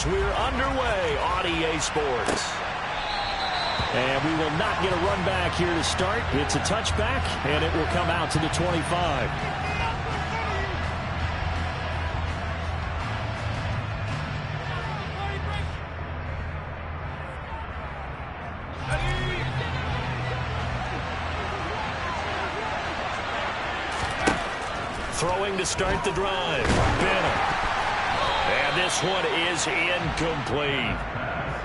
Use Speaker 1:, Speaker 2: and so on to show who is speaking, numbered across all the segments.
Speaker 1: as we're underway on EA Sports. And we will not get a run back here to start. It's a touchback, and it will come out to the 25. Throwing to start the drive. Bennett. And this one is incomplete.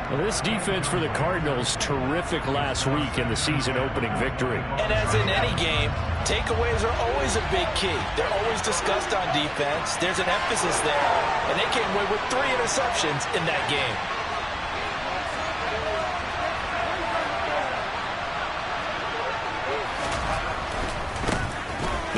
Speaker 1: Well, this defense for the Cardinals, terrific last week in the season-opening victory.
Speaker 2: And as in any game, takeaways are always a big key. They're always discussed on defense. There's an emphasis there, and they came away with 3 interceptions in that game.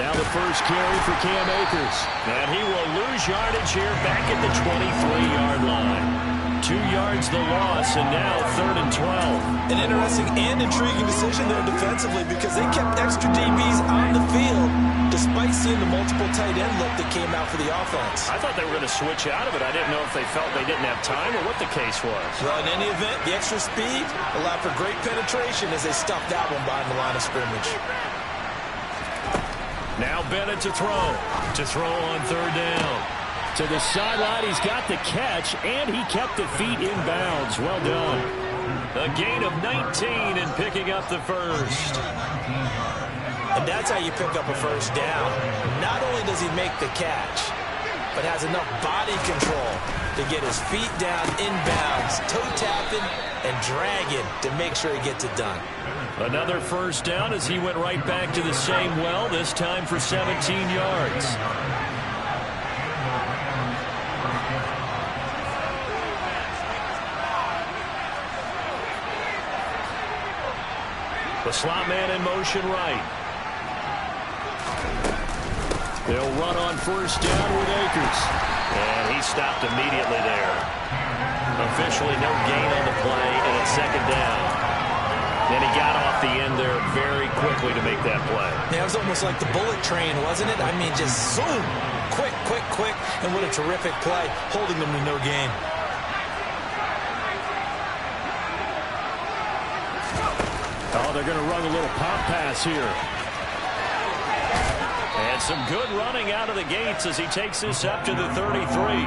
Speaker 1: Now the first carry for Cam Akers. And he will lose yardage here back at the 23-yard line. 2 yards the loss, and now 3rd and 12.
Speaker 2: An interesting and intriguing decision there defensively because they kept extra DBs on the field despite seeing the multiple tight end look that came out for the offense.
Speaker 1: I thought they were going to switch out of it. I didn't know if they felt they didn't have time or what the case was.
Speaker 2: Well, in any event, the extra speed allowed for great penetration as they stuffed that one behind the line of scrimmage.
Speaker 1: Now Bennett to throw. To throw on 3rd down. To the sideline, he's got the catch, and he kept the feet in bounds. Well done. A gain of 19 and picking up the first.
Speaker 2: And that's how you pick up a first down. Not only does he make the catch, but has enough body control to get his feet down in bounds, toe tapping and dragging to make sure he gets it done.
Speaker 1: Another first down as he went right back to the same well, this time for 17 yards. The slot man in motion right. They'll run on first down with Akers. And he stopped immediately there. Officially no gain on the play, and it's 2nd down. And he got off the end there very quickly to make that play.
Speaker 2: Yeah, it was almost like the bullet train, wasn't it? I mean, just zoom. Quick, quick, quick. And what a terrific play, holding them to no gain.
Speaker 1: Oh, they're going to run a little pop pass here. And some good running out of the gates as he takes this up to the 33.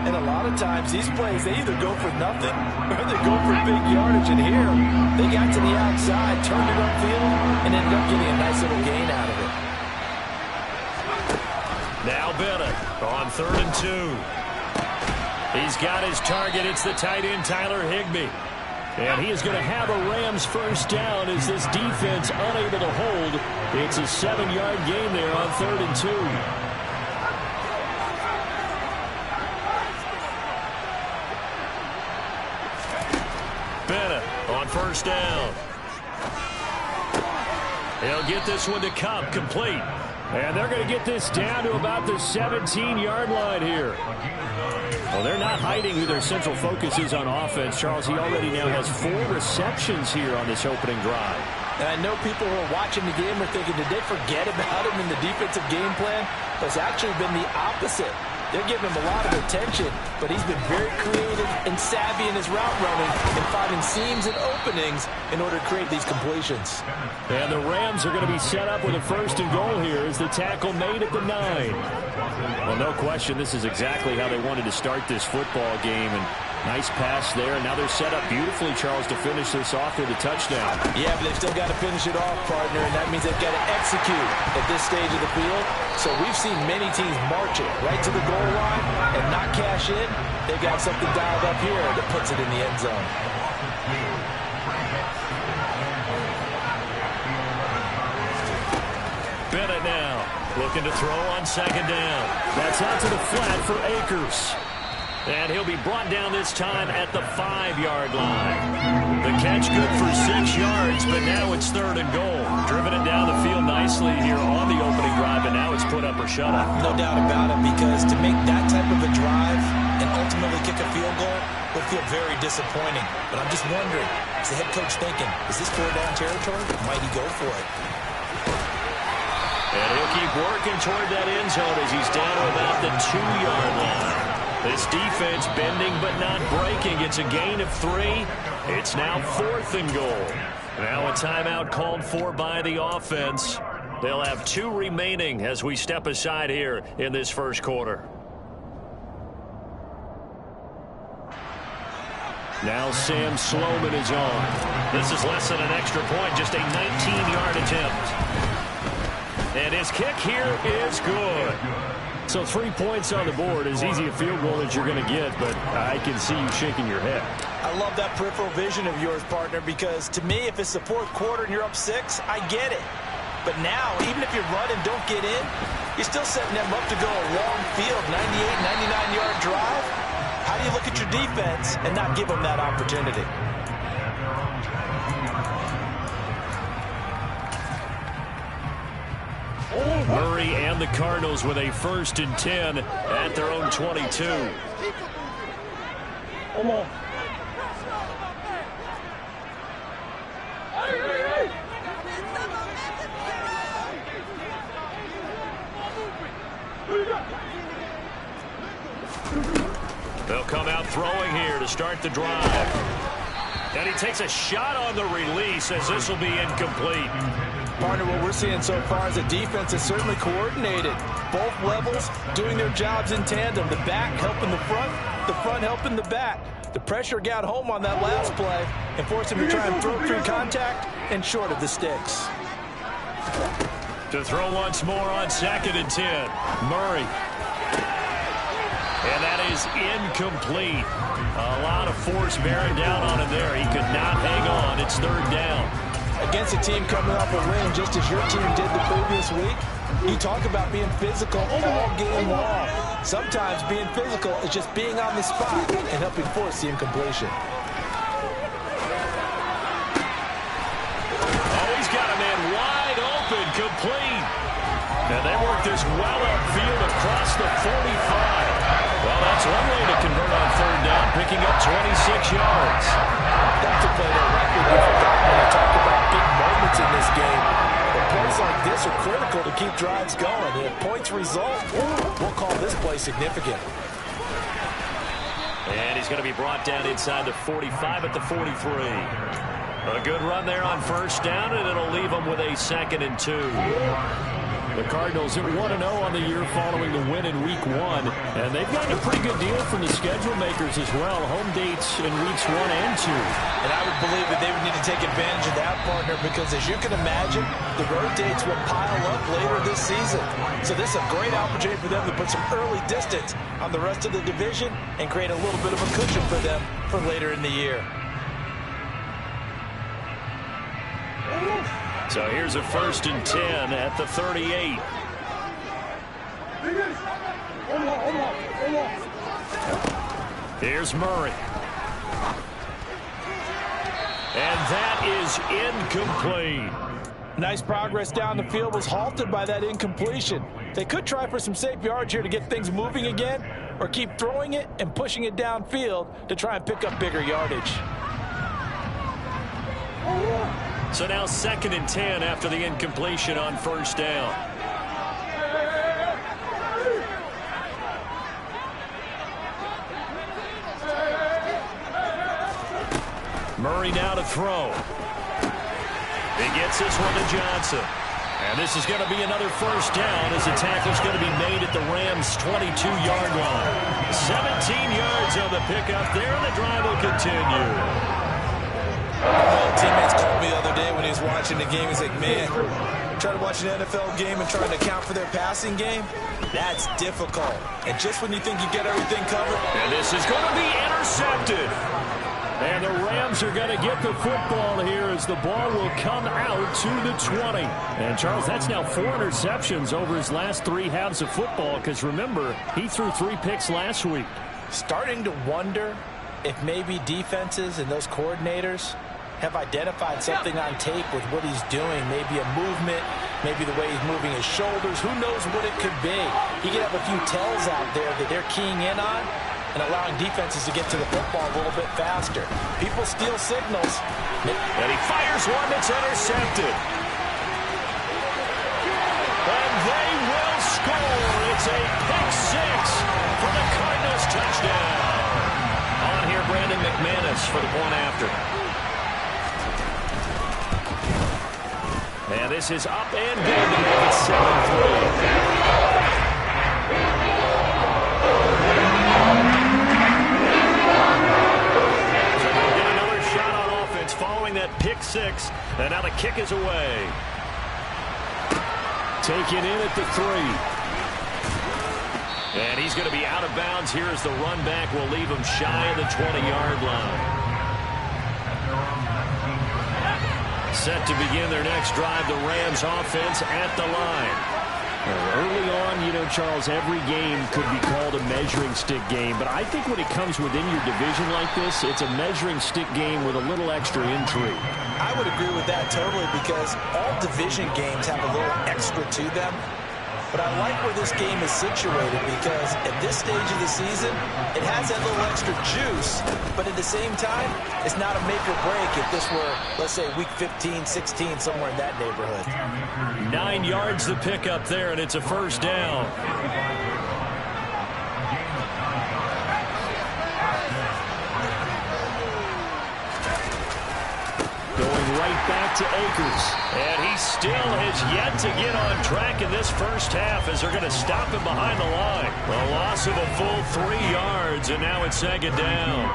Speaker 2: And a lot of times these plays, they either go for nothing or they go for big yardage. And here, they got to the outside, turned it upfield, and ended up getting a nice little gain out of it.
Speaker 1: Now Bennett on 3rd and 2. He's got his target. It's the tight end, Tyler Higbee. And he is going to have a Rams first down as this defense unable to hold. It's a 7-yard gain there on 3rd and 2. Bennett on first down. He'll get this one to Kupp, complete. And they're going to get this down to about the 17-yard line here. Well, they're not hiding who their central focus is on offense. Charles, he already now has 4 receptions here on this opening drive.
Speaker 2: And I know people who are watching the game are thinking, did they forget about him in the defensive game plan? But it's actually been the opposite. They're giving him a lot of attention, but he's been very creative and savvy in his route running and finding seams and openings in order to create these completions.
Speaker 1: And the Rams are going to be set up with a 1st and goal here as the tackle made at the 9. Well, no question, this is exactly how they wanted to start this football game. And nice pass there. And now they're set up beautifully, Charles, to finish this off with a touchdown.
Speaker 2: Yeah, but they've still got to finish it off, partner, and that means they've got to execute at this stage of the field. So we've seen many teams march it right to the goal line and not cash in. They've got something dialed up here that puts it in the end zone.
Speaker 1: Bennett now looking to throw on 2nd down. That's out to the flat for Akers. And he'll be brought down this time at the 5-yard line. The catch good for 6 yards, but now it's 3rd and goal. Driven it down the field nicely here on the opening drive, and now it's put up or shut up.
Speaker 2: No doubt about it, because to make that type of a drive and ultimately kick a field goal would feel very disappointing. But I'm just wondering, is the head coach thinking, is this 4-down territory? Might he go for it?
Speaker 1: And he'll keep working toward that end zone as he's down to about the 2-yard line. This defense bending but not breaking. It's a gain of 3. It's now 4th and goal. Now a timeout called for by the offense. They'll have 2 remaining as we step aside here in this first quarter. Now Sam Sloman is on. This is less than an extra point, just a 19-yard attempt. And his kick here is good.
Speaker 3: So 3 points on the board, as easy a field goal as you're going to get, but I can see you shaking your head.
Speaker 2: I love that peripheral vision of yours, partner, because to me, if it's the 4th quarter and you're up 6, I get it. But now, even if you run and don't get in, you're still setting them up to go a long field, 98, 99-yard drive. How do you look at your defense and not give them that opportunity?
Speaker 1: Murray and the Cardinals with a 1st and 10 at their own 22.
Speaker 3: Come on.
Speaker 1: They'll come out throwing here to start the drive. And he takes a shot on the release as this will be incomplete.
Speaker 2: Partner, what we're seeing so far is a defense that's certainly coordinated. Both levels doing their jobs in tandem. The back helping the front helping the back. The pressure got home on that last play and forced him to try and throw through contact and short of the sticks.
Speaker 1: To throw once more on 2nd and 10. Murray. And that is incomplete. A lot of force bearing down on him there. He could not hang on. It's 3rd down.
Speaker 2: Against a team coming off a win just as your team did the previous week, you talk about being physical all game long. Sometimes being physical is just being on the spot and helping force the incompletion.
Speaker 1: Oh, he's got a man wide open, complete. And they work this well upfield across the 45. Well, that's one way to convert on 3rd down, picking up 26 yards.
Speaker 2: That's a play that likely be forgotten when you talk about big moments in this game. But plays like this are critical to keep drives going. And if points result, we'll call this play significant.
Speaker 1: And he's going to be brought down inside the 45 at the 43. A good run there on 1st down, and it'll leave him with a 2nd and 2.
Speaker 3: The Cardinals are 1-0 on the year following the win in Week 1, and they've gotten a pretty good deal from the schedule makers as well. Home dates in Weeks 1 and 2.
Speaker 2: And I would believe that they would need to take advantage of that, partner, because as you can imagine, the road dates will pile up later this season. So this is a great opportunity for them to put some early distance on the rest of the division and create a little bit of a cushion for them for later in the year.
Speaker 1: So here's a 1st and 10 at the 38. Here's Murray. And that is incomplete.
Speaker 2: Nice progress down the field was halted by that incompletion. They could try for some safe yards here to get things moving again, or keep throwing it and pushing it downfield to try and pick up bigger yardage.
Speaker 1: So now 2nd and 10 after the incompletion on 1st down. Murray now to throw. He gets this one to Johnson. And this is going to be another 1st down as the tackle's going to be made at the Rams' 22-yard line. 17 yards on the pickup there, and the drive will continue.
Speaker 2: Teammates called me the other day when he was watching the game. He's like, man, trying to watch an NFL game and trying to account for their passing game, that's difficult. And just when you think you get everything covered.
Speaker 1: And this is going to be intercepted.
Speaker 3: And the Rams are going to get the football here as the ball will come out to the 20. And, Charles, that's now 4 interceptions over his last 3 halves of football because, remember, he threw 3 picks last week.
Speaker 2: Starting to wonder if maybe defenses and those coordinators have identified something on tape with what he's doing. Maybe a movement, maybe the way he's moving his shoulders. Who knows what it could be? He could have a few tells out there that they're keying in on and allowing defenses to get to the football a little bit faster. People steal signals.
Speaker 1: And he fires one that's intercepted. And they will score. It's a pick 6 for the Cardinals touchdown. Harris for the point after. And this is up and good to make it 7-3. Following that pick six, and now the kick is away.
Speaker 3: Taken in at the 3.
Speaker 1: And he's going to be out of bounds here as the run back will leave him shy of the 20-yard line. Set to begin their next drive, the Rams offense at the line.
Speaker 3: Early on, you know, Charles, every game could be called a measuring stick game. But I think when it comes within your division like this, it's a measuring stick game with a little extra intrigue.
Speaker 2: I would agree with that totally because all division games have a little extra to them. But I like where this game is situated because at this stage of the season, it has that little extra juice. But at the same time, it's not a make or break if this were, let's say, week 15, 16, somewhere in that neighborhood.
Speaker 1: 9 yards to pick up there, and it's a first down.
Speaker 3: Going right back to Akers.
Speaker 1: And he still has yet to get on track in this first half as they're going to stop him behind the line. A loss of a full 3 yards, and now it's second down.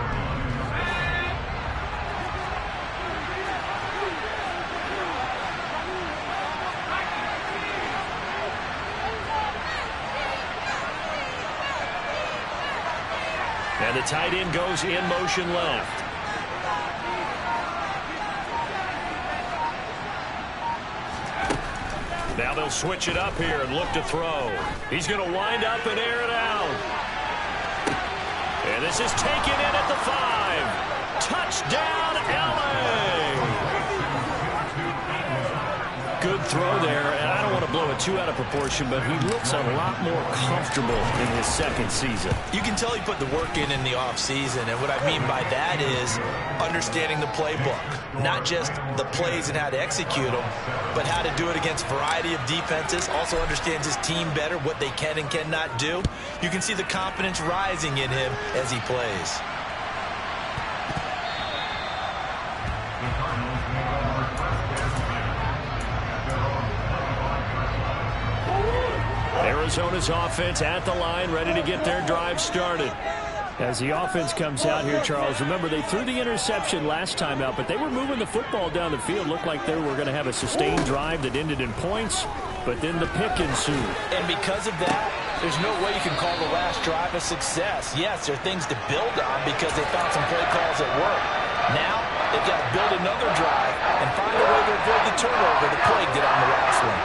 Speaker 1: And the tight end goes in motion left. Now they'll switch it up here and look to throw. He's going to wind up and air it out. And this is taken in at the 5. Touchdown, LA! Good throw there, and I don't want to blow it too out of proportion, but he looks a lot more comfortable in his second season.
Speaker 2: You can tell he put the work in the offseason, and what I mean by that is understanding the playbook. Not just the plays and how to execute them, but how to do it against a variety of defenses. Also understands his team better, what they can and cannot do. You can see the confidence rising in him as he plays.
Speaker 1: Arizona's offense at the line, ready to get their drive started.
Speaker 3: As the offense comes out here, Charles, remember they threw the interception last time out, but they were moving the football down the field. Looked like they were going to have a sustained drive that ended in points, but then the pick ensued.
Speaker 2: And because of that, there's no way you can call the last drive a success. Yes, there are things to build on because they found some play calls that work. Now, they've got to build another drive and find a way to avoid the turnover that plagued it on the last one.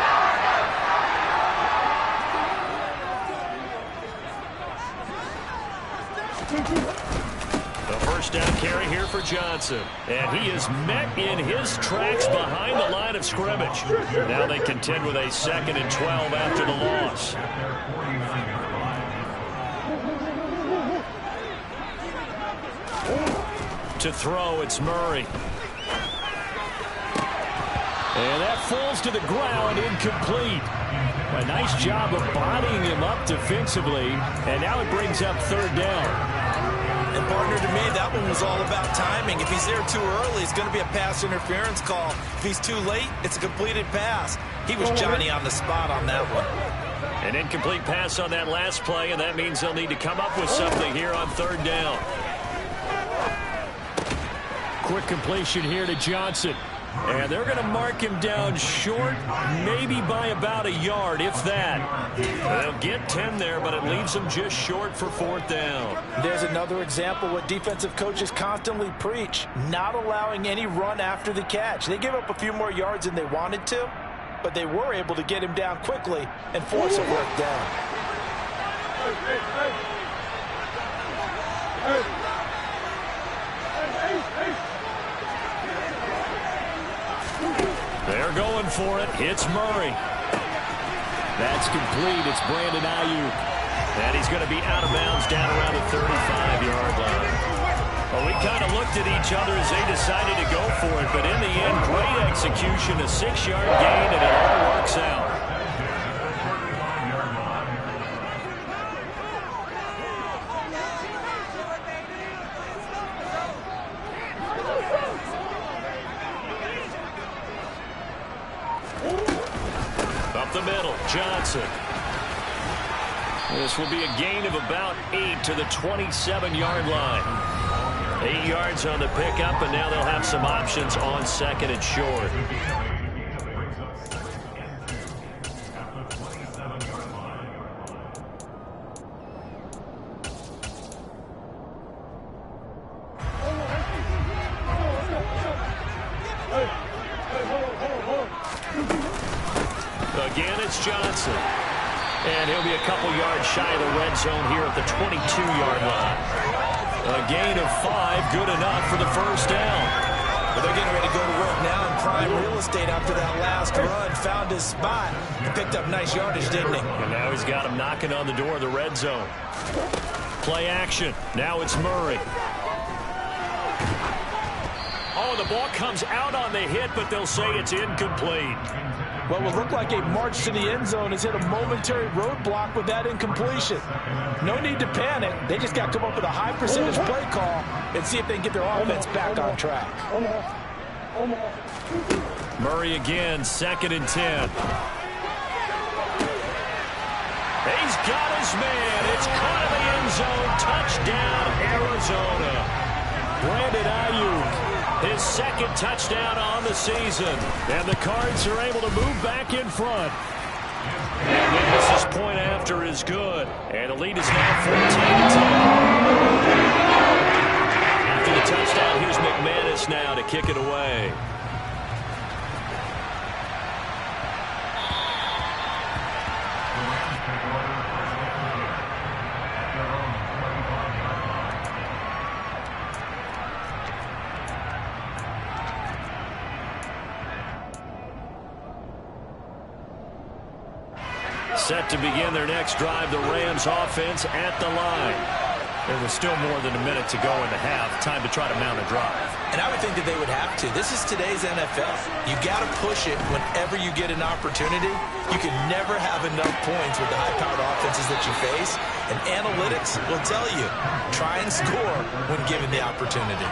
Speaker 1: The first down carry here for Johnson. And he is met in his tracks behind the line of scrimmage. Now they contend with a 2nd and 12 after the loss. To throw, it's Murray.
Speaker 3: And that falls to the ground, incomplete. A nice job of bodying him up defensively, and now it brings up 3rd down.
Speaker 2: And partner, to me, that one was all about timing. If he's there too early, it's going to be a pass interference call. If he's too late, it's a completed pass. He was Johnny on the spot on that one.
Speaker 1: An incomplete pass on that last play, and that means they'll need to come up with something here on 3rd down.
Speaker 3: Quick completion here to Johnson.
Speaker 1: And they're going to mark him down short, maybe by about a yard, if that. They'll get 10 there, but it leaves them just short for 4th down.
Speaker 2: There's another example what defensive coaches constantly preach, not allowing any run after the catch. They give up a few more yards than they wanted to, but they were able to get him down quickly and force a fourth down.
Speaker 1: They're going for it. It's Murray.
Speaker 3: That's complete. It's Brandon Ayuk.
Speaker 1: And he's going to be out of bounds down around the 35-yard line. Well, we kind of looked at each other as they decided to go for it, but in the end, great execution, a 6-yard gain, and it all works out. Johnson. This will be a gain of about 8 to the 27-yard line. 8 yards on the pickup, and now they'll have some options on second and short. Again, it's Johnson. And he'll be a couple yards shy of the red zone here at the 22-yard line. A gain of 5, good enough for the first down.
Speaker 2: Well, they're getting ready to go to work now in prime real estate after that last run. Found his spot. He picked up nice yardage, didn't he?
Speaker 1: And now he's got him knocking on the door of the red zone. Play action. Now it's Murray. Oh, the ball comes out on the hit, but they'll say it's incomplete.
Speaker 2: What will look like a march to the end zone has hit a momentary roadblock with that incompletion. No need to panic. They just got to come up with a high percentage play call and see if they can get their offense back on track.
Speaker 1: Murray again, 2nd and 10. He's got his man. It's caught in the end zone. Touchdown, Arizona. Brandon Ayuk. His 2nd touchdown on the season. And the Cards are able to move back in front. And Memphis' point after is good. And the lead is now 14-10. After the touchdown, here's McManus now to kick it away. Set to begin their next drive, the Rams offense at the line. There was still more than a minute to go in the half. Time to try to mount a drive.
Speaker 2: And I would think that they would have to. This is today's NFL. You got to push it whenever you get an opportunity. You can never have enough points with the high-powered offenses that you face. And analytics will tell you, try and score when given the opportunity.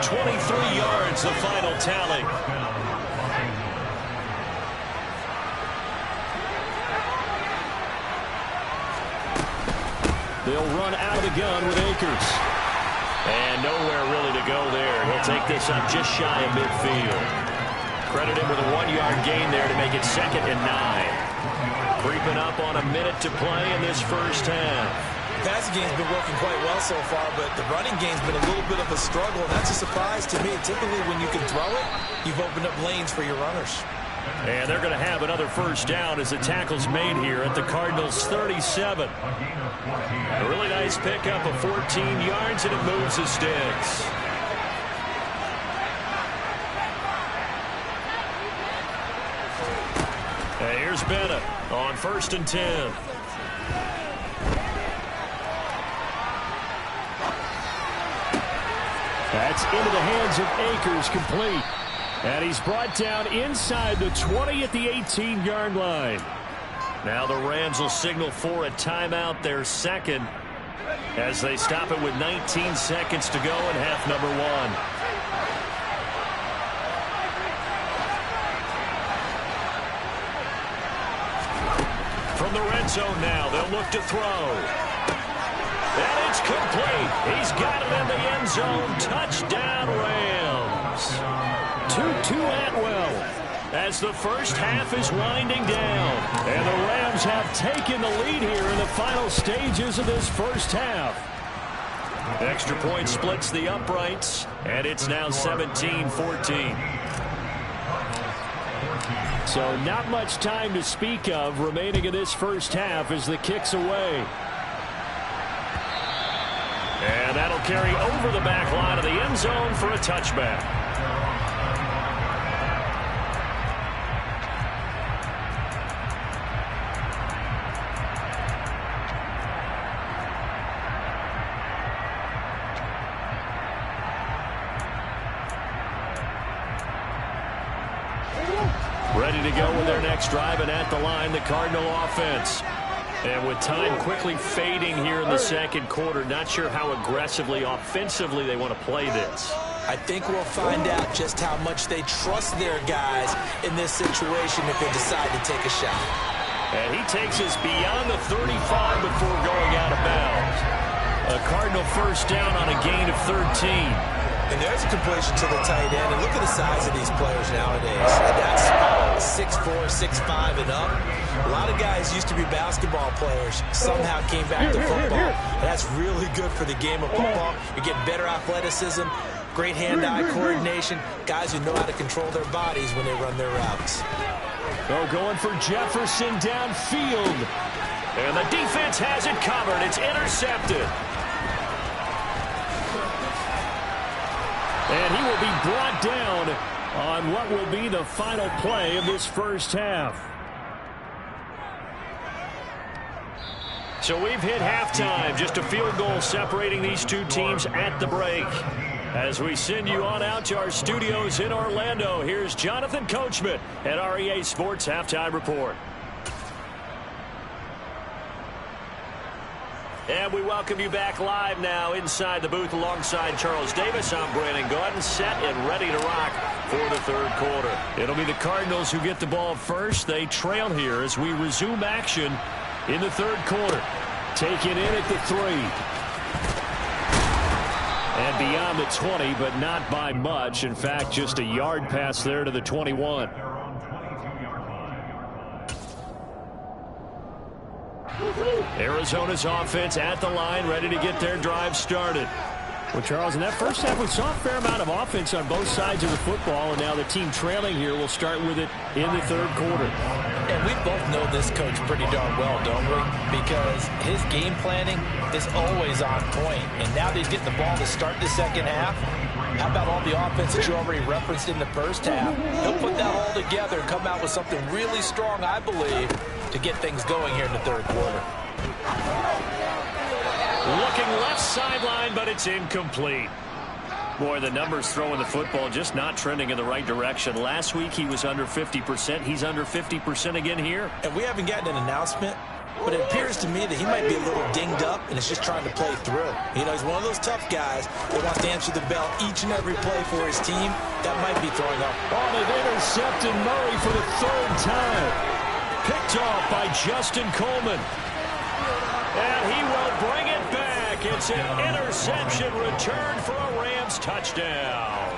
Speaker 1: 23 yards, the final tally. They'll run out of the gun with Akers. And nowhere really to go there. He'll take this up just shy of midfield. Credit him with a 1-yard gain there to make it 2nd and 9. Creeping up on a minute to play in this first half.
Speaker 2: The passing game's been working quite well so far, but the running game's been a little bit of a struggle, and that's a surprise to me. Typically, when you can throw it, you've opened up lanes for your runners.
Speaker 1: And they're going to have another first down as the tackle's made here at the Cardinals' 37. A really nice pickup of 14 yards, and it moves the sticks. And here's Bennett on 1st and 10. That's into the hands of Akers, complete. And he's brought down inside the 20 at the 18-yard line. Now the Rams will signal for a timeout, their 2nd, as they stop it with 19 seconds to go in half number 1. From the red zone now, they'll look to throw. And it's complete. He's got it in the end zone. Touchdown, Rams. Tutu Atwell as the first half is winding down. And the Rams have taken the lead here in the final stages of this first half. Extra point splits the uprights, and it's now 17-14. So not much time to speak of remaining in this first half as the kick's away. And that'll carry over the back line of the end zone for a touchback. Ready to go with their next drive, and at the line, the Cardinal offense. And with time quickly fading here in the second quarter, not sure how aggressively, offensively they want to play this.
Speaker 2: I think we'll find out just how much they trust their guys in this situation if they decide to take a shot.
Speaker 1: And he takes us beyond the 35 before going out of bounds. A Cardinal first down on a gain of 13.
Speaker 2: And there's a completion to the tight end. And look at the size of these players nowadays. And that's 6'4", 6'5", and up. A lot of guys used to be basketball players, somehow came back to football. And that's really good for the game of football. You get better athleticism, great hand-eye coordination, guys who know how to control their bodies when they run their routes.
Speaker 3: Oh, going for Jefferson downfield.
Speaker 1: And the defense has it covered. It's intercepted.
Speaker 3: And he will be brought down on what will be the final play of this first half.
Speaker 1: So we've hit halftime. Just a field goal separating these two teams at the break. As we send you on out to our studios in Orlando, here's Jonathan Coachman at REA Sports Halftime Report. And we welcome you back live now inside the booth alongside Charles Davis. I'm Brandon Gaudin, set and ready to rock for the third quarter.
Speaker 3: It'll be the Cardinals who get the ball first. They trail here as we resume action in the third quarter. Taken in at the 3. And beyond the 20, but not by much. In fact, just a yard pass there to the 21. Arizona's offense at the line, ready to get their drive started. Well, Charles, in that first half, we saw a fair amount of offense on both sides of the football, and now the team trailing here will start with it in the third quarter.
Speaker 2: And we both know this coach pretty darn well, don't we? Because his game planning is always on point. And now that he's getting the ball to start the second half, how about all the offense that you already referenced in the first half? He'll put that all together and come out with something really strong, I believe, to get things going here in the third quarter.
Speaker 1: Looking left sideline, but it's incomplete. Boy, the numbers throwing the football just not trending in the right direction. Last week he was under 50%. He's under 50% again here.
Speaker 2: And we haven't gotten an announcement, but it appears to me that he might be a little dinged up and is just trying to play through. You know, he's one of those tough guys that wants to answer the bell each and every play for his team. That might be throwing up.
Speaker 3: Oh, they've intercepted Murray for the third time.
Speaker 1: Picked off by Justin Coleman. And he will bring it back. It's an interception return for a Rams touchdown.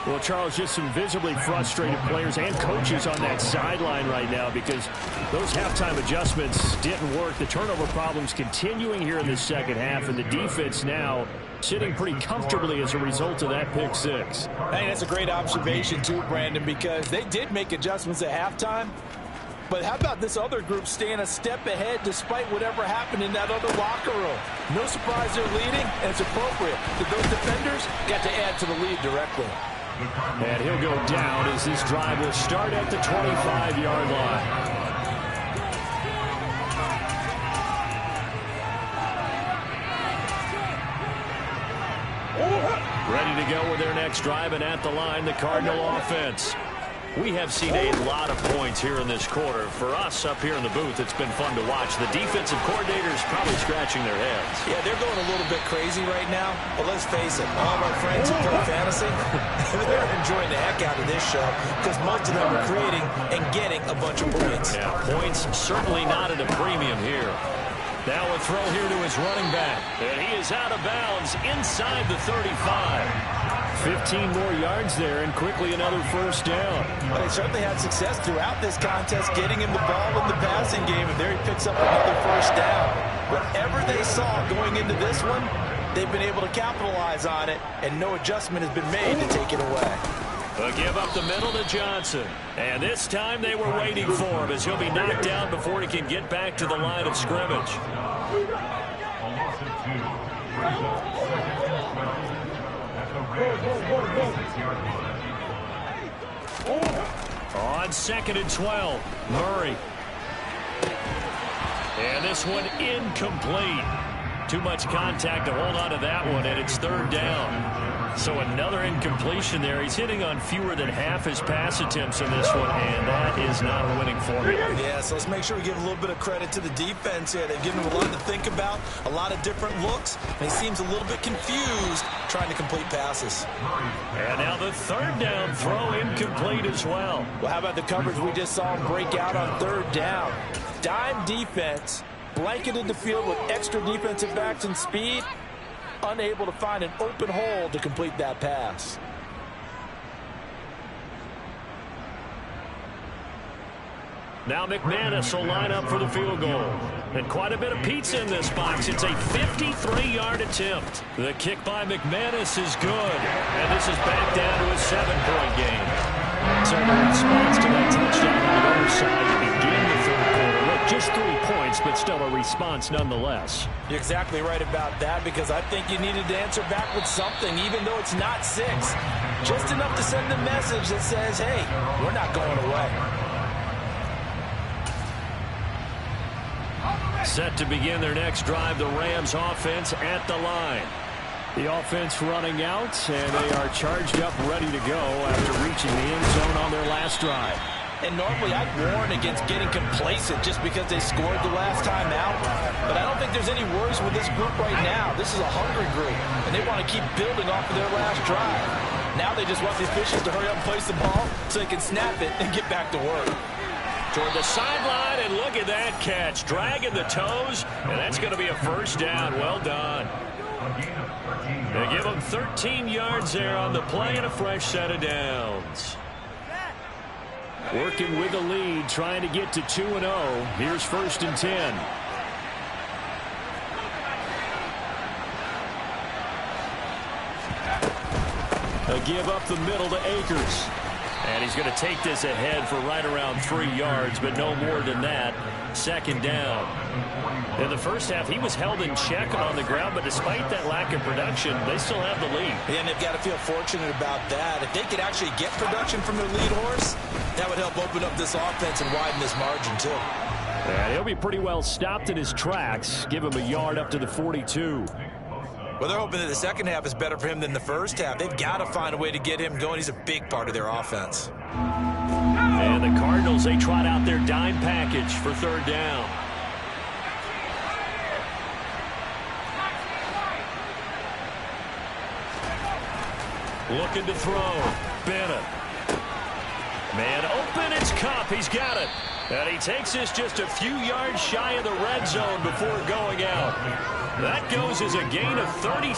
Speaker 3: Well, Charles, just some visibly frustrated players and coaches on that sideline right now because those halftime adjustments didn't work. The turnover problems continuing here in the second half, and the defense now sitting pretty comfortably as a result of that pick six.
Speaker 2: Hey, that's a great observation too, Brandon, because they did make adjustments at halftime. But how about this other group staying a step ahead despite whatever happened in that other locker room? No surprise they're leading, and it's appropriate that those defenders got to add to the lead directly.
Speaker 3: And he'll go down as this drive will start at the 25-yard line. Ready to go with their next drive, and at the line, the Cardinal offense.
Speaker 1: We have seen a lot of points here in this quarter. For us up here in the booth, it's been fun to watch. The defensive coordinators probably scratching their heads.
Speaker 2: Yeah, they're going a little bit crazy right now. But let's face it, all of our friends who play fantasy, they're enjoying the heck out of this show because most of them are creating and getting a bunch of points.
Speaker 1: Yeah, points certainly not at a premium here. Now a throw here to his running back. And he is out of bounds inside the 35.
Speaker 3: 15 more yards there, and quickly another first down.
Speaker 2: Well, they certainly had success throughout this contest, getting him the ball in the passing game, and there he picks up another first down. Whatever they saw going into this one, they've been able to capitalize on it, and no adjustment has been made to take it away.
Speaker 1: A give up the middle to Johnson. And this time they were waiting for him as he'll be knocked down before he can get back to the line of scrimmage. On 2nd and 12, Murray. And this one incomplete. Too much contact to hold on to that one, and it's third down. So another incompletion there. He's hitting on fewer than half his pass attempts in this one, and that is not a winning formula.
Speaker 2: Yeah, so let's make sure we give a little bit of credit to the defense here. They've given him a lot to think about, a lot of different looks, and he seems a little bit confused trying to complete passes.
Speaker 1: And now the third down throw incomplete as well.
Speaker 2: Well, how about the coverage we just saw him break out on third down? Dime defense, blanketed the field with extra defensive backs and speed, unable to find an open hole to complete that pass.
Speaker 1: Now McManus will line up for the field goal. And quite a bit of pizza in this box. It's a 53-yard attempt. The kick by McManus is good. And this is back down to a 7-point game. So the response to that touchdown on the other side to begin the third quarter. Look, just 3 points, but still a response nonetheless.
Speaker 2: You're exactly right about that, because I think you needed to answer back with something, even though it's not 6. Just enough to send a message that says, hey, we're not going away.
Speaker 1: Set to begin their next drive, the Rams offense at the line.
Speaker 3: The offense running out, and they are charged up, ready to go after reaching the end zone on their last drive.
Speaker 2: And normally I'd warn against getting complacent just because they scored the last time out. But I don't think there's any worries with this group right now. This is a hungry group, and they want to keep building off of their last drive. Now they just want the officials to hurry up and place the ball so they can snap it and get back to work.
Speaker 1: Toward the sideline, and look at that catch. Dragging the toes, and that's going to be a first down. Well done. They give them 13 yards there on the play and a fresh set of downs.
Speaker 3: Working with the lead, trying to get to 2-0. Here's 1st and 10.
Speaker 1: They give up the middle to Akers. And he's going to take this ahead for right around 3 yards, but no more than that. 2nd down. In the first half, he was held in check on the ground, but despite that lack of production, they still have the lead.
Speaker 2: And they've got to feel fortunate about that. If they could actually get production from their lead horse, that would help open up this offense and widen this margin, too.
Speaker 3: And he'll be pretty well stopped in his tracks. Give him a yard up to the 42.
Speaker 2: Well, they're hoping that the second half is better for him than the first half. They've got to find a way to get him going. He's a big part of their offense.
Speaker 1: And the Cardinals, they trot out their dime package for 3rd down. Looking to throw. Bennett. Man open, it's Kupp. He's got it. And he takes this just a few yards shy of the red zone before going out. That goes as a gain of 36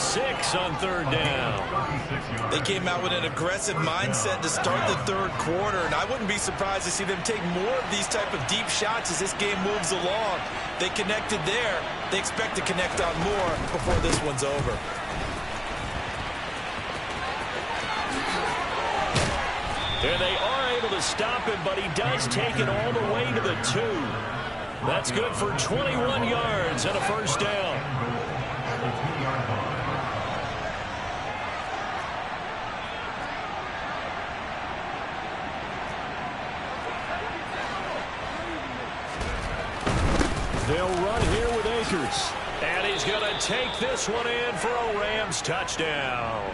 Speaker 1: on 3rd down.
Speaker 2: They came out with an aggressive mindset to start the third quarter, and I wouldn't be surprised to see them take more of these type of deep shots as this game moves along. They connected there. They expect to connect on more before this one's over.
Speaker 1: And they are able to stop him, but he does take it all the way to the 2. That's good for 21 yards and a first down. They'll run here with Akers. And he's going to take this one in for a Rams touchdown.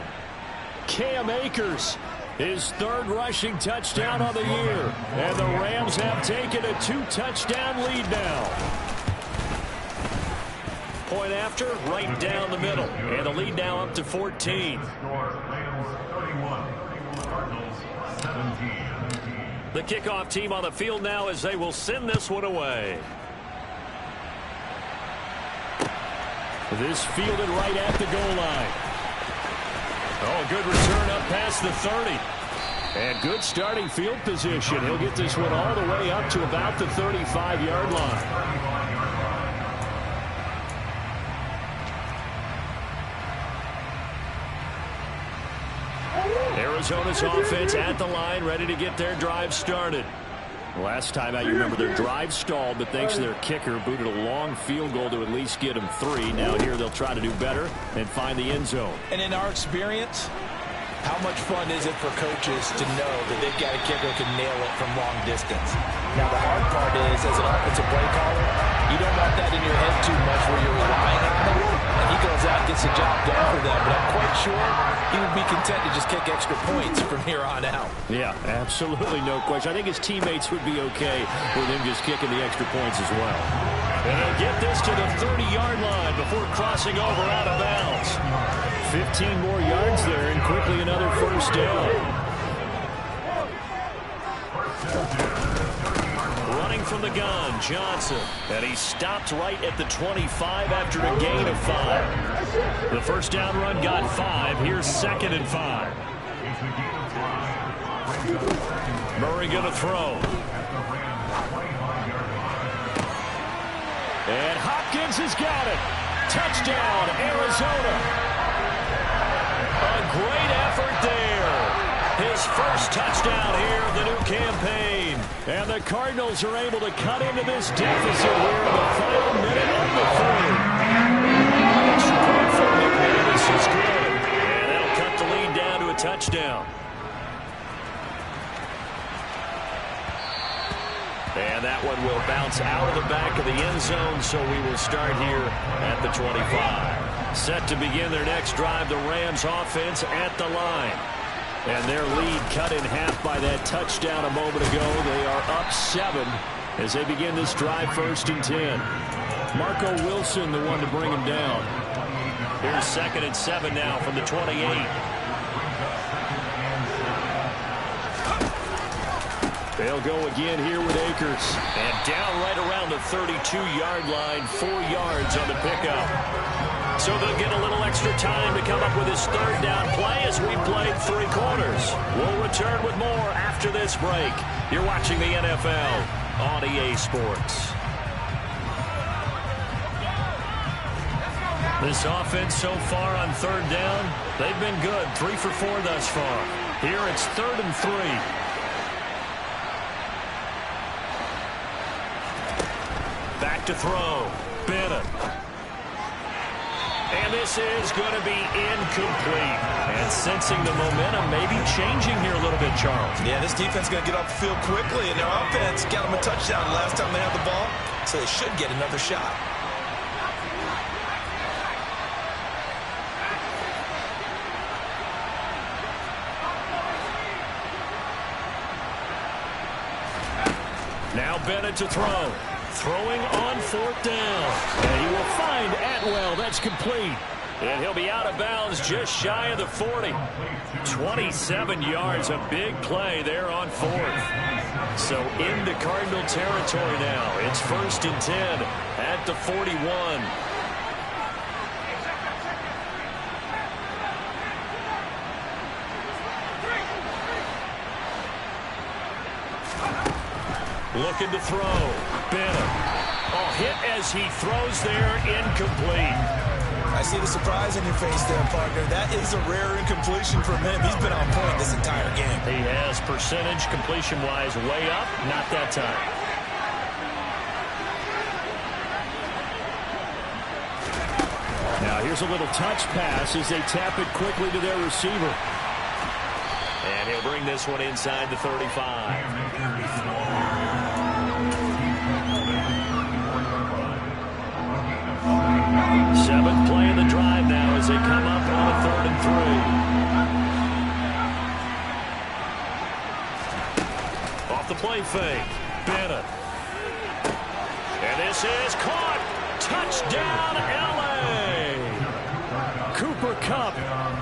Speaker 3: Cam Akers, his 3rd rushing touchdown of the year. And the Rams have taken a 2-touchdown lead now.
Speaker 1: Point after, right down the middle. And the lead now up to 14. The kickoff team on the field now as they will send this one away.
Speaker 3: This fielded right at the goal line.
Speaker 1: Oh, good return up past the 30.
Speaker 3: And good starting field position. He'll get this one all the way up to about the 35-yard line.
Speaker 1: Arizona's offense at the line, ready to get their drive started.
Speaker 3: Last time out, you remember their drive stalled, but thanks to their kicker, booted a long field goal to at least get them 3. Now here they'll try to do better and find the end zone.
Speaker 2: And in our experience, how much fun is it for coaches to know that they've got a kicker who can nail it from long distance? Now, the hard part is, as an offensive play caller, you don't want that in your head too much where you're relying on it. short, he would be content to just kick extra points from here on out.
Speaker 3: Yeah, absolutely no question. I think his teammates would be okay with him just kicking the extra points as well.
Speaker 1: And he'll get this to the 30-yard line before crossing over out of bounds.
Speaker 3: 15 more yards there, and quickly another first down.
Speaker 1: Running from the gun, Johnson. And he stopped right at the 25 after a gain of 5. The first down run got 5. Here's 2nd and 5. Murray going to throw. And Hopkins has got it. Touchdown, Arizona. A great effort there. His first touchdown here of the new campaign.
Speaker 3: And the Cardinals are able to cut into this deficit here in the final minute of the third.
Speaker 1: Extra point for McManus is good. And that'll cut the lead down to a touchdown. And that one will bounce out of the back of the end zone, so we will start here at the 25. Set to begin their next drive, the Rams offense at the line.
Speaker 3: And their lead cut in half by that touchdown a moment ago. They are up 7 as they begin this drive, 1st and 10. Marco Wilson, the one to bring him down.
Speaker 1: Here's 2nd and 7 now from the 28.
Speaker 3: They'll go again here with Akers.
Speaker 1: And down right around the 32-yard line, 4 yards on the pickup. So they'll get a little extra time to come up with his 3rd down play as we played 3 quarters. We'll return with more after this break. You're watching the NFL on EA Sports. This offense so far on 3rd down, they've been good. 3 for 4 thus far. Here it's 3rd and 3. Back to throw. Bennett. And this is going to be incomplete. And sensing the momentum maybe changing here a little bit, Charles.
Speaker 2: Yeah, this defense is going to get off the field quickly, and their offense got them a touchdown last time they had the ball, so they should get another shot.
Speaker 1: Now Bennett to throw. Throwing on 4th down. And he will find Atwell. That's complete. And he'll be out of bounds just shy of the 40. 27 yards, a big play there on 4th. So into Cardinal territory now. It's 1st and 10 at the 41. Looking to throw. Bennett. Oh, hit as he throws there, incomplete.
Speaker 2: I see the surprise in your face there, partner. That is a rare incompletion from him. He's been on point this entire game.
Speaker 1: He has percentage completion-wise way up, not that time.
Speaker 3: Now here's a little touch pass as they tap it quickly to their receiver.
Speaker 1: And he'll bring this one inside the 35. Seventh play of the drive now as they come up on a 3rd and 3. Off the play fake. Bennett. And this is caught. Touchdown, L.A.
Speaker 3: Cooper Kupp,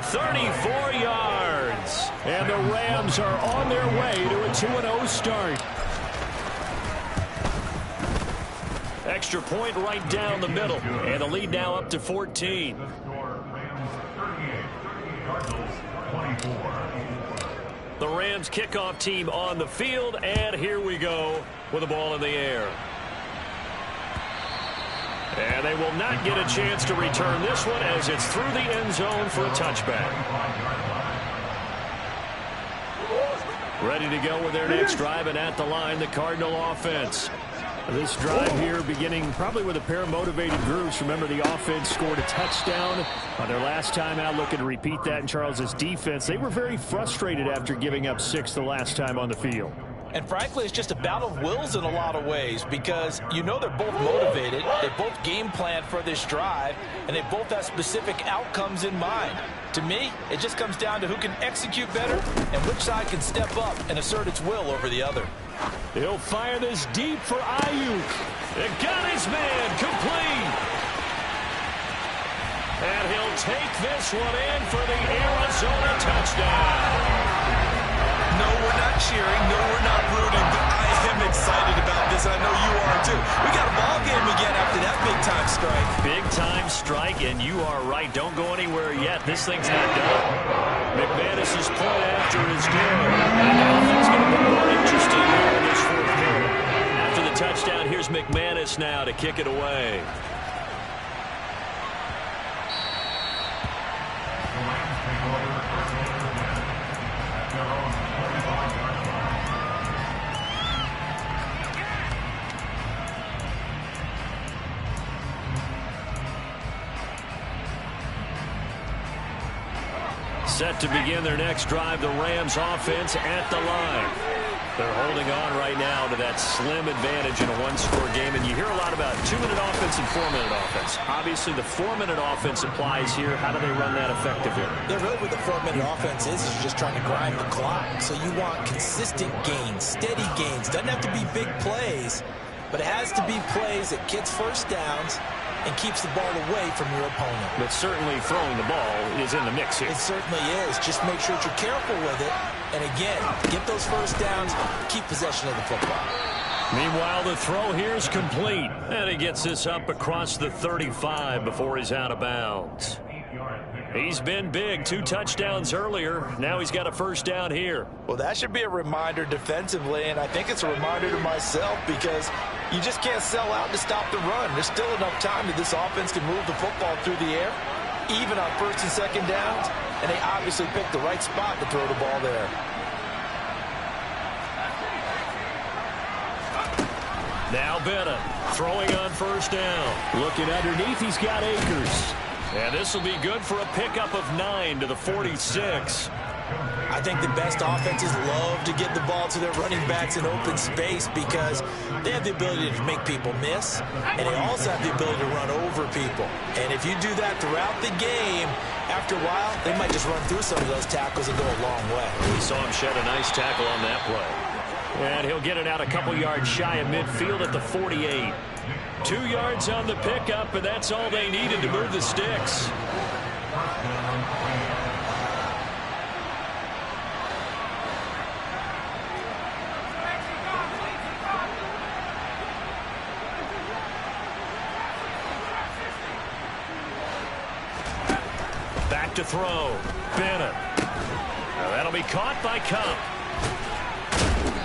Speaker 1: 34 yards.
Speaker 3: and the Rams are on their way to a 2-0 start.
Speaker 1: Extra point right down the middle, and the lead now up to 14. The Rams kickoff team on the field, and here we go with the ball in the air. And they will not get a chance to return this one as it's through the end zone for a touchback. Ready to go with their next drive, and at the line, the Cardinal offense.
Speaker 3: This drive here beginning probably with a pair of motivated groups. Remember, the offense scored a touchdown on their last time out, looking to repeat that in Charles's defense. They were very frustrated after giving up 6 the last time on the field.
Speaker 2: And frankly, it's just a battle of wills in a lot of ways because you know they're both motivated, they both game plan for this drive, and they both have specific outcomes in mind. To me, it just comes down to who can execute better and which side can step up and assert its will over the other.
Speaker 3: He'll fire this deep for Ayuk. It got his man complete. And he'll take this one in for the Arizona touchdown.
Speaker 4: No, we're not cheering. No, we're not rooting. But I am excited about this. I know you are, too. We got a ball game again after that big-time strike.
Speaker 1: Big-time strike, and you are right. Don't go anywhere yet. This thing's not done. McManus's point after is good. And now things going to be more interesting here in this fourth quarter. After the touchdown, here's McManus now to kick it away. Set to begin their next drive, the Rams offense at the line. They're holding on right now to that slim advantage in a one-score game, and you hear a lot about 2-minute offense and 4-minute offense. Obviously, the 4-minute offense applies here. How do they run that effectively?
Speaker 2: Yeah, really what the 4-minute offense is you're just trying to grind the clock. So you want consistent gains, steady gains. Doesn't have to be big plays, but it has to be plays that gets first downs and keeps the ball away from your opponent.
Speaker 3: But certainly throwing the ball is in the mix here.
Speaker 2: It certainly is. Just make sure that you're careful with it. And again, get those first downs, keep possession of the football.
Speaker 3: Meanwhile, the throw here is complete. And he gets this up across the 35 before he's out of bounds. He's been big. 2 touchdowns earlier. Now he's got a first down here.
Speaker 2: Well, that should be a reminder defensively, and I think it's a reminder to myself because you just can't sell out to stop the run. There's still enough time that this offense can move the football through the air, even on first and second downs, and they obviously picked the right spot to throw the ball there.
Speaker 3: Now Bennett throwing on first down. Looking underneath, he's got Akers. And this will be good for a pickup of 9 to the 46.
Speaker 2: I think the best offenses love to get the ball to their running backs in open space because they have the ability to make people miss, and they also have the ability to run over people. And if you do that throughout the game, after a while, they might just run through some of those tackles and go a long way.
Speaker 3: We saw him shed a nice tackle on that play. And he'll get it out a couple yards shy of midfield at the 48. 2 yards on the pickup, and that's all they needed to move the sticks. Back to throw. Bennett. Now that'll be caught by Kupp.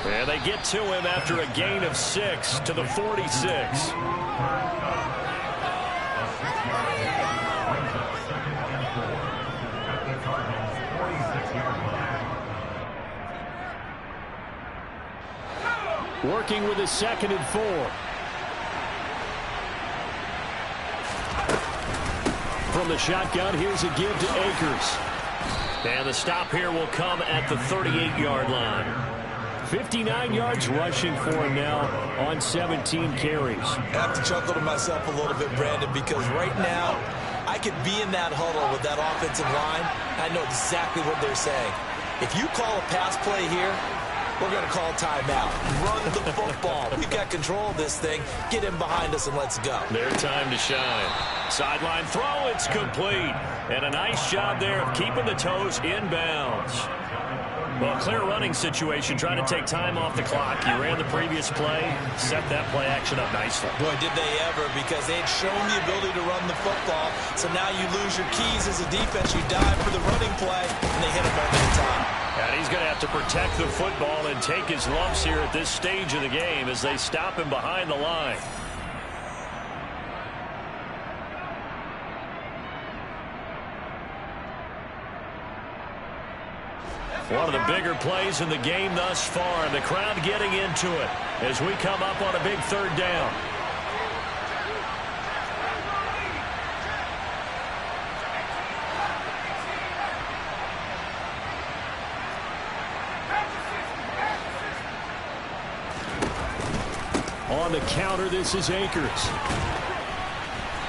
Speaker 3: And they get to him after a gain of 6 to the 46. Working with his 2nd and 4. From the shotgun, here's a give to Akers. And the stop here will come at the 38-yard line. 59 yards rushing for him now on 17 carries.
Speaker 2: I have to chuckle to myself a little bit, Brandon, because right now I could be in that huddle with that offensive line. I know exactly what they're saying. If you call a pass play here, we're going to call timeout. Run the football. We've got control of this thing. Get in behind us and let's go.
Speaker 3: Their time to shine. Sideline throw, it's complete. And a nice job there of keeping the toes inbounds. Well, clear running situation, trying to take time off the clock. You ran the previous play, set that play action up nicely.
Speaker 2: Boy, did they ever, because they had shown the ability to run the football. So now you lose your keys as a defense. You dive for the running play, and they hit a moment in time.
Speaker 3: And he's going to have to protect the football and take his lumps here at this stage of the game as they stop him behind the line. One of the bigger plays in the game thus far, and the crowd getting into it as we come up on a big 3rd down. on the counter. This is Akers.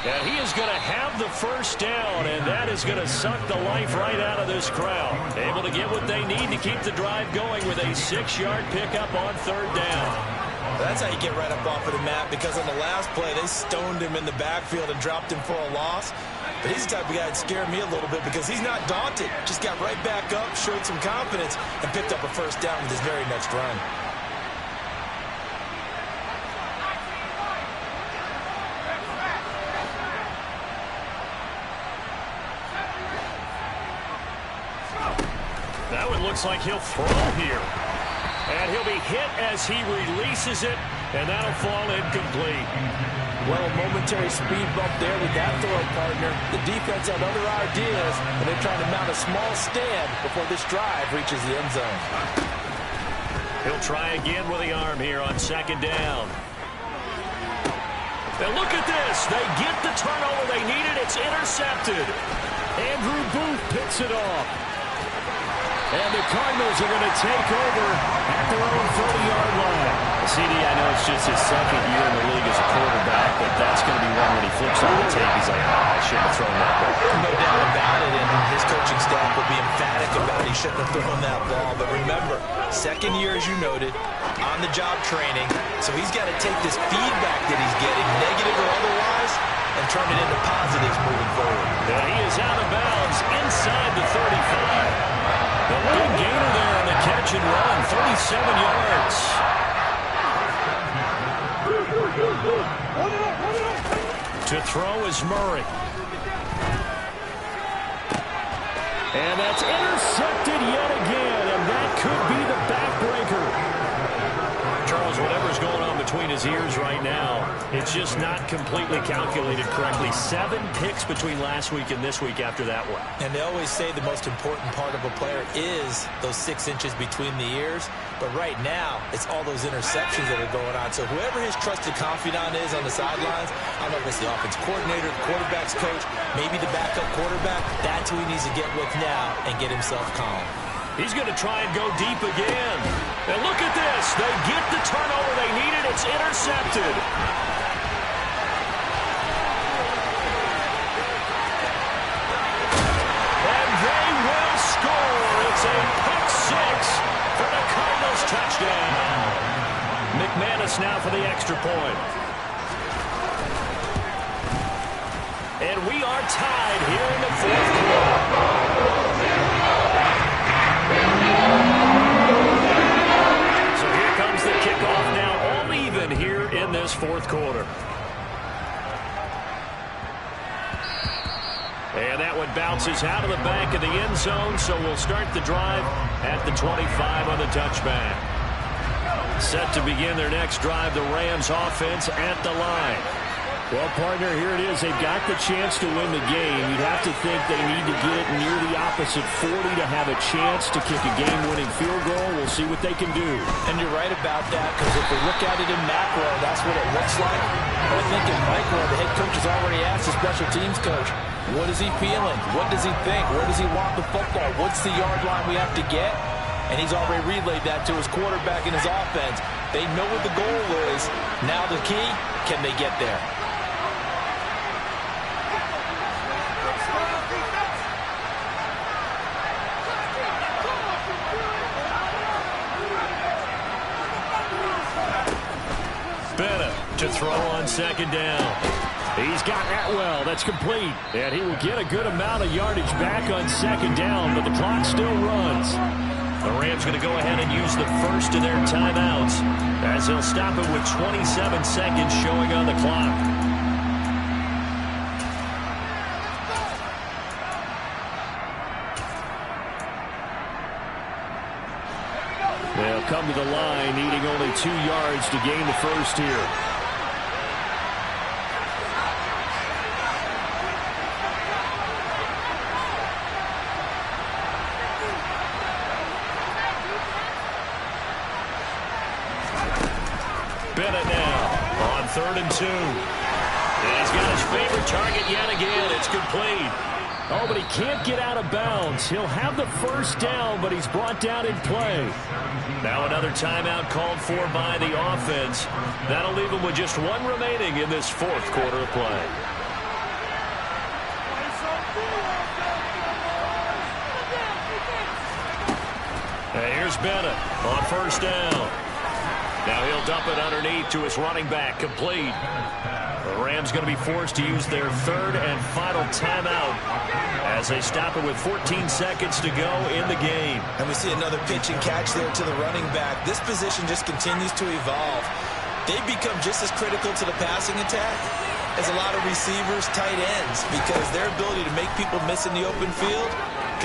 Speaker 1: And he is going to have the first down, and that is going to suck the life right out of this crowd. Able to get what they need to keep the drive going with a 6-yard pickup on third down.
Speaker 2: That's how you get right up off of the mat, because on the last play, they stoned him in the backfield and dropped him for a loss. But he's the type of guy that scared me a little bit because he's not daunted. Just got right back up, showed some confidence, and picked up a first down with his very next run.
Speaker 1: That one looks like he'll throw here. And he'll be hit as he releases it, and that'll fall incomplete.
Speaker 2: Well, a momentary speed bump there with that throw, partner. The defense had other ideas, and they're trying to mount a small stand before this drive reaches the end zone.
Speaker 1: He'll try again with the arm here on second down. And look at this. They get the turnover they needed. It's intercepted.
Speaker 3: Andrew Booth picks it off. And the Cardinals are going to take over at their own 30-yard line.
Speaker 1: CD, I know it's just his second year in the league as a quarterback, but that's going to be one when he flips on the tape. He's like, I shouldn't have thrown that ball.
Speaker 2: No doubt about it, and his coaching staff will be emphatic about he shouldn't have thrown that ball. But remember, second year, as you noted, on-the-job training, so he's got to take this feedback that he's getting, negative or otherwise, and turn it into positives moving forward.
Speaker 1: And he is out of bounds inside the 35. A big gainer there on the catch and run, 37 yards. To throw is Murray.
Speaker 3: And that's intercepted yet again, and that could be the backbreaker.
Speaker 1: Charles, whatever's going on between his ears right now, it's just not completely calculated correctly. 7 picks between last week and this week after that one.
Speaker 2: And they always say the most important part of a player is those 6 inches between the ears. But right now, it's all those interceptions that are going on. So whoever his trusted confidant is on the sidelines, I don't know if it's the offense coordinator, the quarterback's coach, maybe the backup quarterback, that's who he needs to get with now and get himself calm.
Speaker 1: He's going to try and go deep again. And look at this. They get the turnover they needed. It's intercepted. And they will score. It's a pick 6 for the Cardinals touchdown. McManus now for the extra point. And we are tied here in the fourth quarter. So here comes the kickoff now, all even here in this fourth quarter. And that one bounces out of the back of the end zone, so we'll start the drive at the 25 on the touchback. Set to begin their next drive, the Rams offense at the line.
Speaker 3: Well, partner, here it is. They've got the chance to win the game. You'd have to think they need to get it near the opposite 40 to have a chance to kick a game-winning field goal. We'll see what they can do.
Speaker 2: And you're right about that, because if we look at it in macro, that's what it looks like. But I think in micro, the head coach has already asked the special teams coach, what is he feeling? What does he think? Where does he want the football? What's the yard line we have to get? And he's already relayed that to his quarterback and his offense. They know what the goal is. Now the key, can they get there?
Speaker 1: To throw on second down.
Speaker 3: He's got Atwell. That's complete. And he will get a good amount of yardage back on second down, but the clock still runs.
Speaker 1: The Rams going to go ahead and use the first of their timeouts as they'll stop it with 27 seconds showing on the clock.
Speaker 3: They'll come to the line, needing only 2 yards to gain the first here.
Speaker 1: Bennett now on 3rd and 2. And he's got his favorite target yet again. It's complete.
Speaker 3: Oh, but he can't get out of bounds. He'll have the first down, but he's brought down in play.
Speaker 1: Now another timeout called for by the offense. That'll leave them with just one remaining in this fourth quarter of play. And here's Bennett on first down. Now he'll dump it underneath to his running back, complete. The Rams going to be forced to use their third and final timeout as they stop it with 14 seconds to go in the game.
Speaker 2: And we see another pitch and catch there to the running back. This position just continues to evolve. They've become just as critical to the passing attack as a lot of receivers, tight ends, because their ability to make people miss in the open field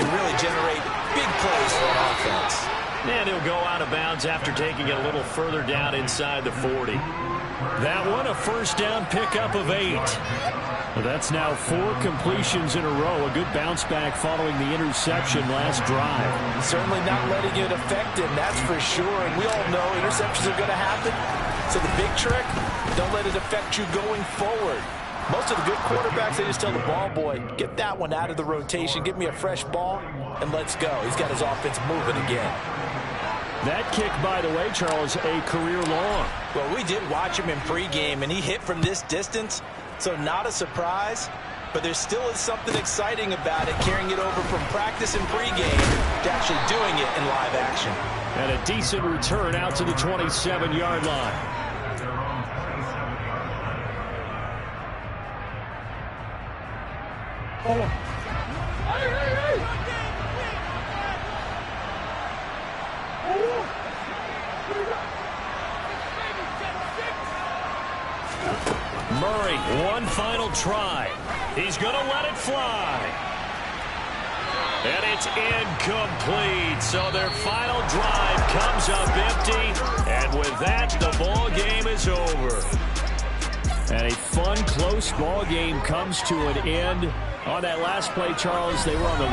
Speaker 2: can really generate big plays for an offense.
Speaker 1: And he'll go out of bounds after taking it a little further down inside the 40.
Speaker 3: That one a first down pickup of 8. Well, that's now 4 completions in a row. A good bounce back following the interception last drive.
Speaker 2: Certainly not letting it affect him, that's for sure. And we all know interceptions are going to happen. So the big trick, don't let it affect you going forward. Most of the good quarterbacks, they just tell the ball boy, get that one out of the rotation, give me a fresh ball, and let's go. He's got his offense moving again.
Speaker 3: That kick, by the way, Charles, a career long.
Speaker 2: Well, we did watch him in pregame, and he hit from this distance, so not a surprise. But there still is something exciting about it, carrying it over from practice and pregame to actually doing it in live action.
Speaker 3: And a decent return out to the 27-yard line.
Speaker 1: Murray, one final try. He's going to let it fly. And it's incomplete. So their final drive comes up empty. And with that, the ball game is over.
Speaker 3: And a fun, close ball game comes to an end. On that last play, Charles, they were on the